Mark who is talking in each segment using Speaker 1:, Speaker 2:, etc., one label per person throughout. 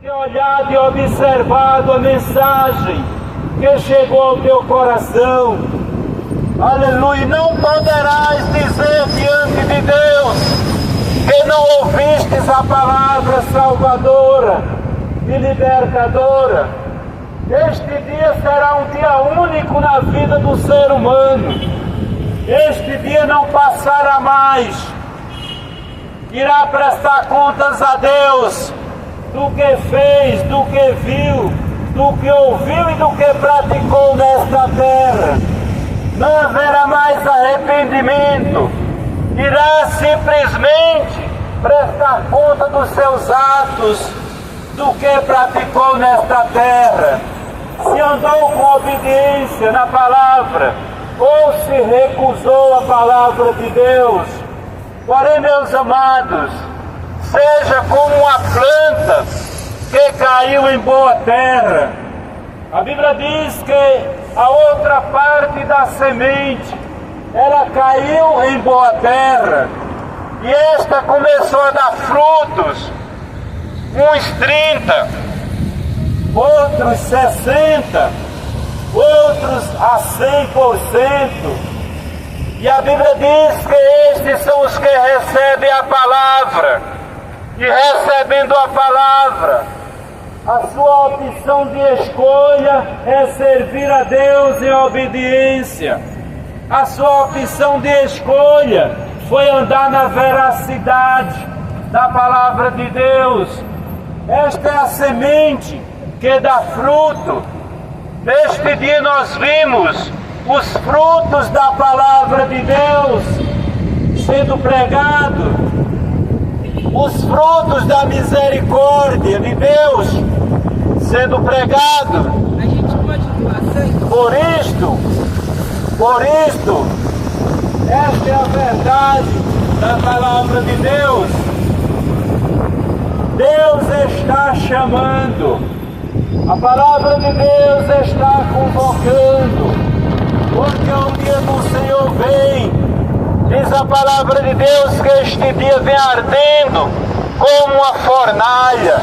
Speaker 1: ter olhado e observado a mensagem que chegou ao teu coração. Aleluia! Não poderás dizer diante de Deus que não ouvistes a palavra salvadora e libertadora. Este dia será um dia único na vida do ser humano. Este dia não passará mais. Irá prestar contas a Deus do que fez, do que viu, do que ouviu e do que praticou nesta terra. Não haverá mais arrependimento. Irá simplesmente prestar conta dos seus atos, do que praticou nesta terra. Se andou com obediência na palavra, ou se recusou a palavra de Deus. Porém, meus amados, seja como uma planta que caiu em boa terra. A Bíblia diz que a outra parte da semente, ela caiu em boa terra, e esta começou a dar frutos, uns 30, outros 60, outros a 100%. E a Bíblia diz que estes são os que recebem a palavra, e recebendo a palavra, a sua opção de escolha é servir a Deus em obediência. A sua opção de escolha foi andar na veracidade da palavra de Deus. Esta é a semente que dá fruto. Neste dia nós vimos os frutos da palavra de Deus sendo pregado, os frutos da misericórdia de Deus sendo pregado.
Speaker 2: A gente pode doar.
Speaker 1: Por isto, esta é a verdade da palavra de Deus. Deus está chamando, a palavra de Deus está convocando, porque o dia do Senhor vem. Diz a palavra de Deus que este dia vem ardendo como uma fornalha.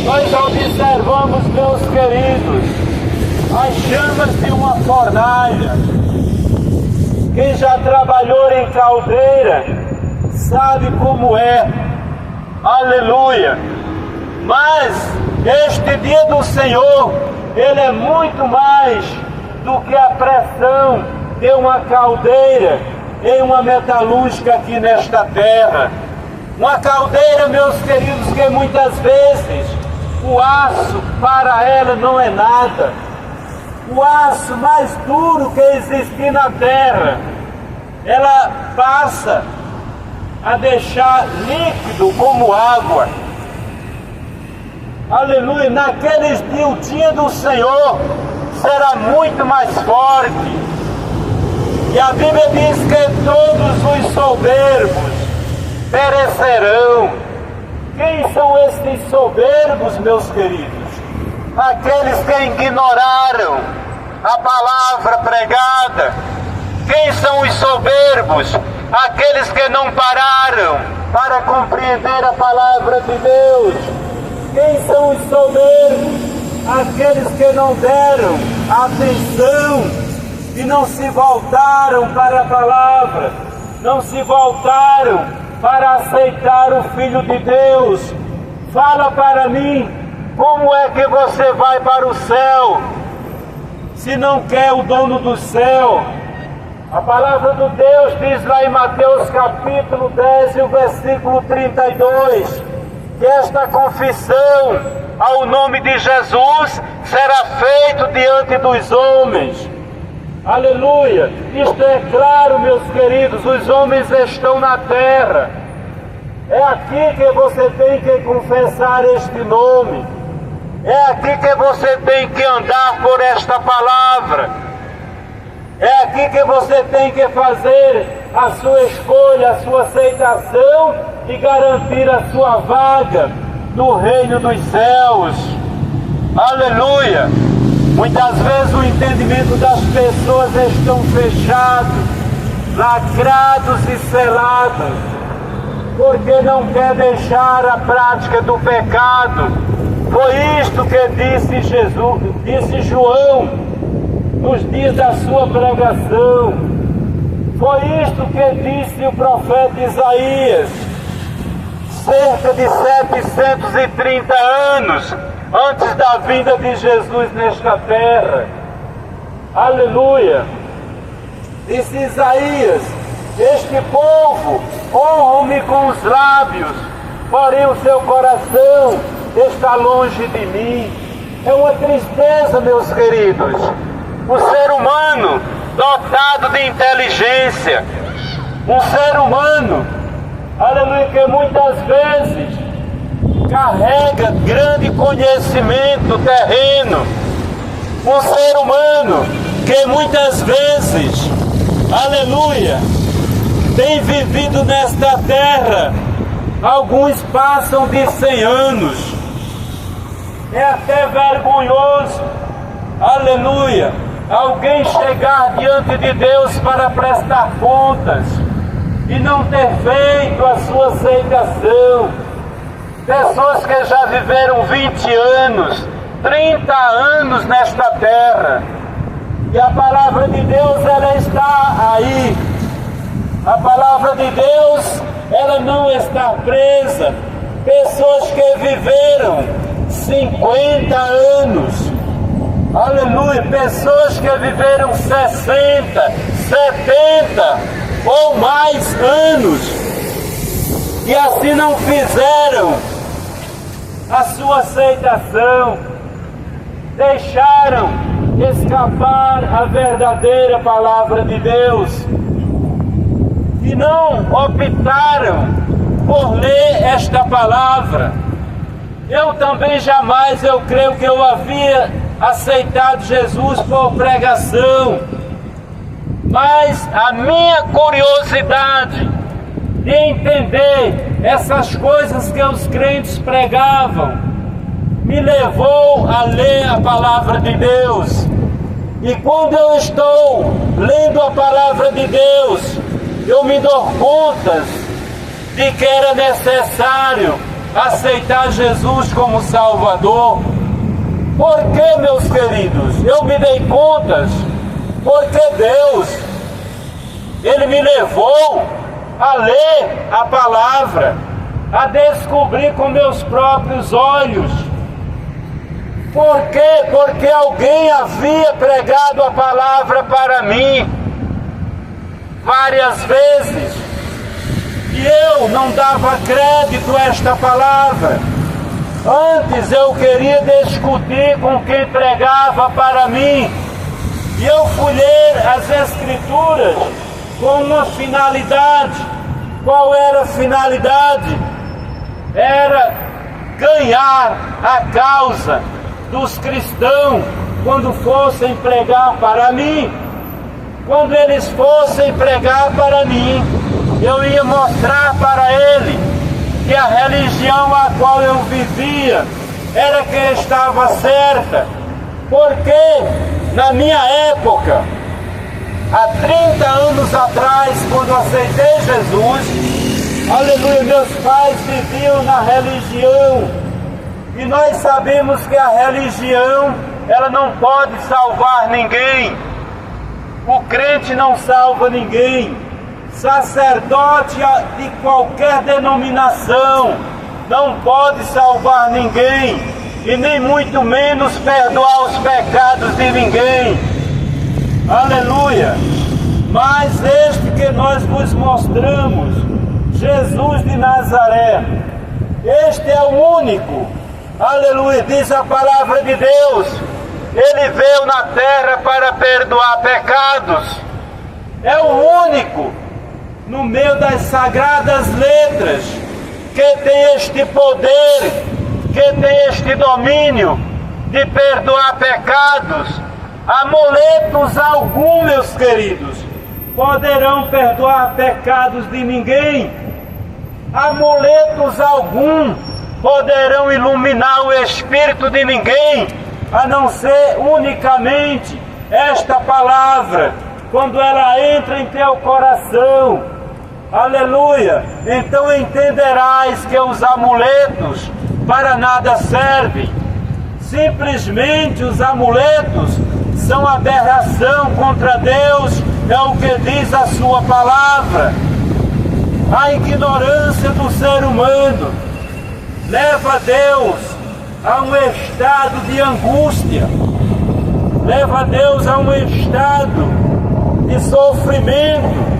Speaker 1: Nós observamos, meus queridos, as chamas de uma fornalha. Quem já trabalhou em caldeira sabe como é. Aleluia! Mas este dia do Senhor, ele é muito mais do que a pressão de uma caldeira em uma metalúrgica aqui nesta terra. Uma caldeira, meus queridos, que muitas vezes o aço para ela não é nada. O aço mais duro que existe na terra, ela passa a deixar líquido como água. Aleluia! Naqueles dias, o dia do Senhor será muito mais forte. E a Bíblia diz que todos os soberbos perecerão. Quem são esses soberbos, meus queridos? Aqueles que ignoraram a palavra pregada. Quem são os soberbos? Aqueles que não pararam para compreender a palavra de Deus. Quem são os soberbos? Aqueles que não deram atenção e não se voltaram para a palavra, não se voltaram para aceitar o Filho de Deus. Fala para mim, como é que você vai para o céu se não quer o dono do céu? A palavra de Deus diz lá em Mateus capítulo 10 e o versículo 32, que esta confissão ao nome de Jesus será feita diante dos homens. Aleluia! Isto é claro, meus queridos, os homens estão na terra. É aqui que você tem que confessar este nome. É aqui que você tem que andar por esta palavra. É aqui que você tem que fazer a sua escolha, a sua aceitação e garantir a sua vaga no reino dos céus. Aleluia! Muitas vezes o entendimento das pessoas estão fechados, lacrados e selados, porque não quer deixar a prática do pecado, Foi isto que disse João nos dias da sua pregação. Foi isto que disse o profeta Isaías, cerca de 730 anos antes da vinda de Jesus nesta terra. Aleluia! Disse Isaías: este povo honra-me com os lábios, porém o seu coração está longe de mim. É uma tristeza, meus queridos. O ser humano dotado de inteligência, um ser humano, aleluia, que muitas vezes carrega grande conhecimento terreno, um ser humano que muitas vezes, aleluia, tem vivido nesta terra, alguns passam de 100 anos, é até vergonhoso, aleluia, alguém chegar diante de Deus para prestar contas e não ter feito a sua aceitação. Pessoas que já viveram 20 anos, 30 anos nesta terra, e a palavra de Deus, ela está aí. A palavra de Deus, ela não está presa. Pessoas que viveram 50 anos, aleluia, pessoas que viveram 60, 70 ou mais anos, e assim não fizeram a sua aceitação, deixaram escapar a verdadeira palavra de Deus, e não optaram por ler esta palavra. Eu também jamais, eu creio que eu havia aceitado Jesus por pregação, mas a minha curiosidade de entender essas coisas que os crentes pregavam me levou a ler a palavra de Deus. E quando eu estou lendo a palavra de Deus, eu me dou conta de que era necessário aceitar Jesus como Salvador. Por que, meus queridos? Eu me dei contas porque Deus, Ele me levou a ler a palavra, a descobrir com meus próprios olhos. Por quê? Porque alguém havia pregado a palavra para mim várias vezes, e eu não dava crédito a esta palavra. Antes eu queria discutir com quem pregava para mim, e eu fui ler as Escrituras com uma finalidade. Qual era a finalidade? Era ganhar a causa dos cristãos quando fossem pregar para mim. Quando eles fossem pregar para mim, eu ia mostrar para ele que a religião a qual eu vivia era que estava certa, porque na minha época, há 30 anos atrás, quando aceitei Jesus, aleluia, meus pais viviam na religião, e nós sabemos que a religião, ela não pode salvar ninguém. O crente não salva ninguém. Sacerdote de qualquer denominação não pode salvar ninguém, e nem muito menos perdoar os pecados de ninguém. Aleluia! Mas este que nós vos mostramos, Jesus de Nazaré, este é o único, aleluia, diz a palavra de Deus, ele veio na terra para perdoar pecados. É o único no meio das sagradas letras que tem este poder, que tem este domínio de perdoar pecados. Amuletos algum, meus queridos, poderão perdoar pecados de ninguém. Amuletos algum poderão iluminar o espírito de ninguém, a não ser unicamente esta palavra, quando ela entra em teu coração. Aleluia! Então entenderás que os amuletos para nada servem, Simplesmente os amuletos são aberração contra Deus, é o que diz a sua palavra. A ignorância do ser humano leva Deus a um estado de angústia, leva Deus a um estado de sofrimento.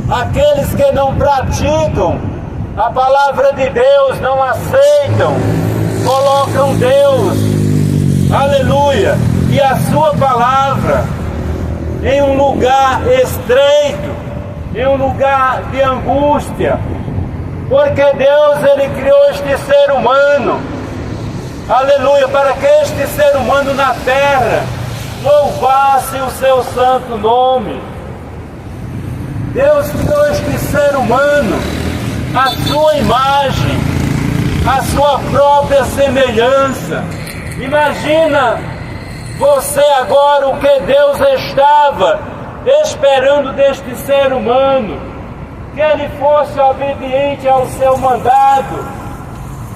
Speaker 1: Aqueles que não praticam a palavra de Deus, não aceitam, colocam Deus, aleluia, e a sua palavra em um lugar estreito, em um lugar de angústia, porque Deus, Ele criou este ser humano, aleluia, para que este ser humano na terra louvasse o seu santo nome. Deus criou este ser humano à sua imagem, à sua própria semelhança. Imagina você agora o que Deus estava esperando deste ser humano, que ele fosse obediente ao seu mandado,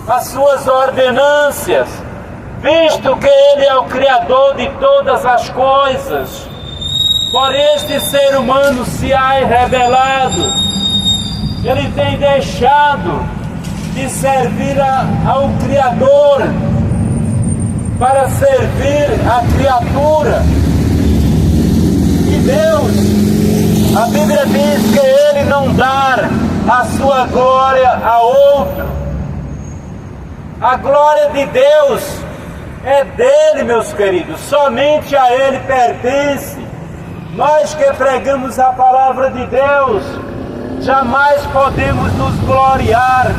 Speaker 1: às suas ordenâncias, visto que ele é o Criador de todas as coisas. Porém, este ser humano se há rebelado, ele tem deixado de servir ao Criador para servir a criatura. E Deus, a Bíblia diz que Ele não dá a sua glória a outro. A glória de Deus é dele, meus queridos, somente a Ele pertence. Nós que pregamos a palavra de Deus, jamais podemos nos gloriar,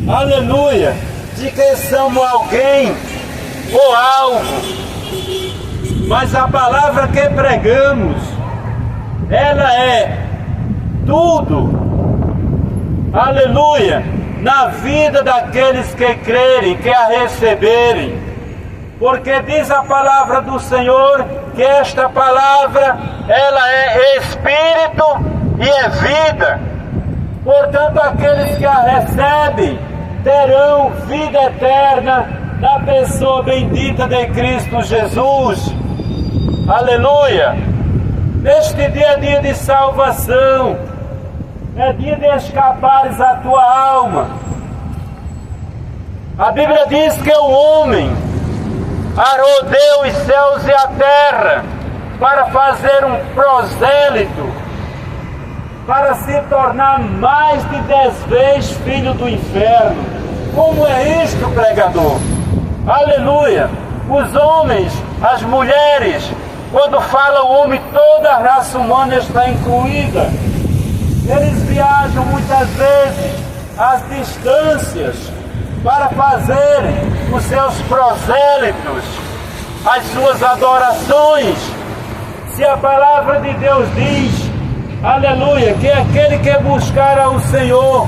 Speaker 1: aleluia, de que somos alguém ou algo, mas a palavra que pregamos, ela é tudo, aleluia, na vida daqueles que crerem, que a receberem, porque diz a palavra do Senhor que esta palavra, ela é espírito e é vida. Portanto, aqueles que a recebem terão vida eterna na pessoa bendita de Cristo Jesus. Aleluia! Neste dia é dia de salvação, é dia de escapares a tua alma. A Bíblia diz que o homem arou Deus os céus e a terra para fazer um prosélito, para se tornar mais de 10 vezes filho do inferno. Como é isto, pregador? Aleluia! Os homens, as mulheres, quando fala o homem, toda a raça humana está incluída. Eles viajam muitas vezes às distâncias para fazerem os seus prosélitos, as suas adorações. Se a palavra de Deus diz, aleluia, que aquele que buscar ao Senhor,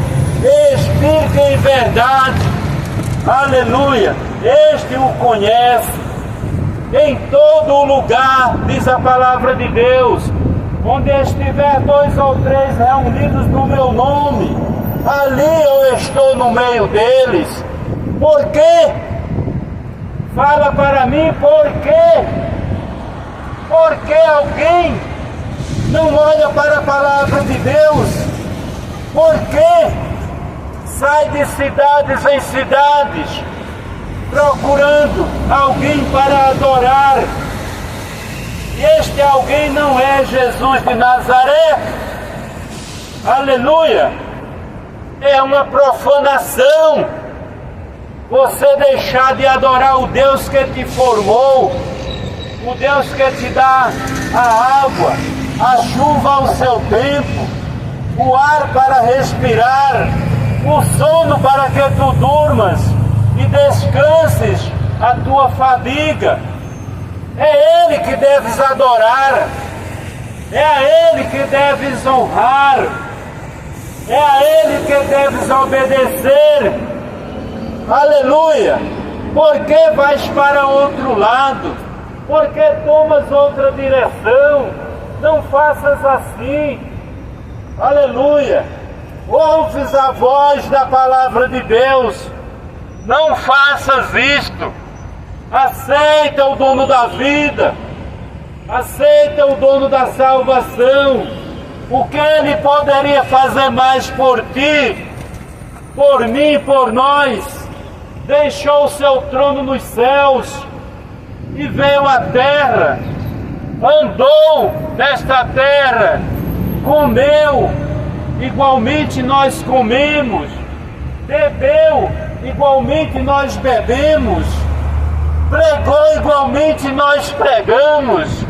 Speaker 1: espírito e verdade, aleluia, este o conhece. Em todo lugar, diz a palavra de Deus, onde estiver 2 ou 3 reunidos no meu nome, ali eu estou no meio deles. Por quê? Fala para mim, por quê? Porque alguém não olha para a palavra de Deus? Por quê? Sai de cidades em cidades, procurando alguém para adorar. E este alguém não é Jesus de Nazaré. Aleluia! É uma profanação você deixar de adorar o Deus que te formou, o Deus que te dá a água, a chuva ao seu tempo, o ar para respirar, o sono para que tu durmas e descanses a tua fadiga. É Ele que deves adorar, é a Ele que deves honrar, é a Ele que deves obedecer. Aleluia! Por que vais para outro lado? Por que tomas outra direção? Não faças assim. Aleluia! Ouves a voz da palavra de Deus. Não faças isto. Aceita o dono da vida. Aceita o dono da salvação. O que ele poderia fazer mais por ti, por mim, por nós? Deixou o seu trono nos céus e veio à terra, andou nesta terra, comeu, igualmente nós comemos, bebeu, igualmente nós bebemos, pregou, igualmente nós pregamos,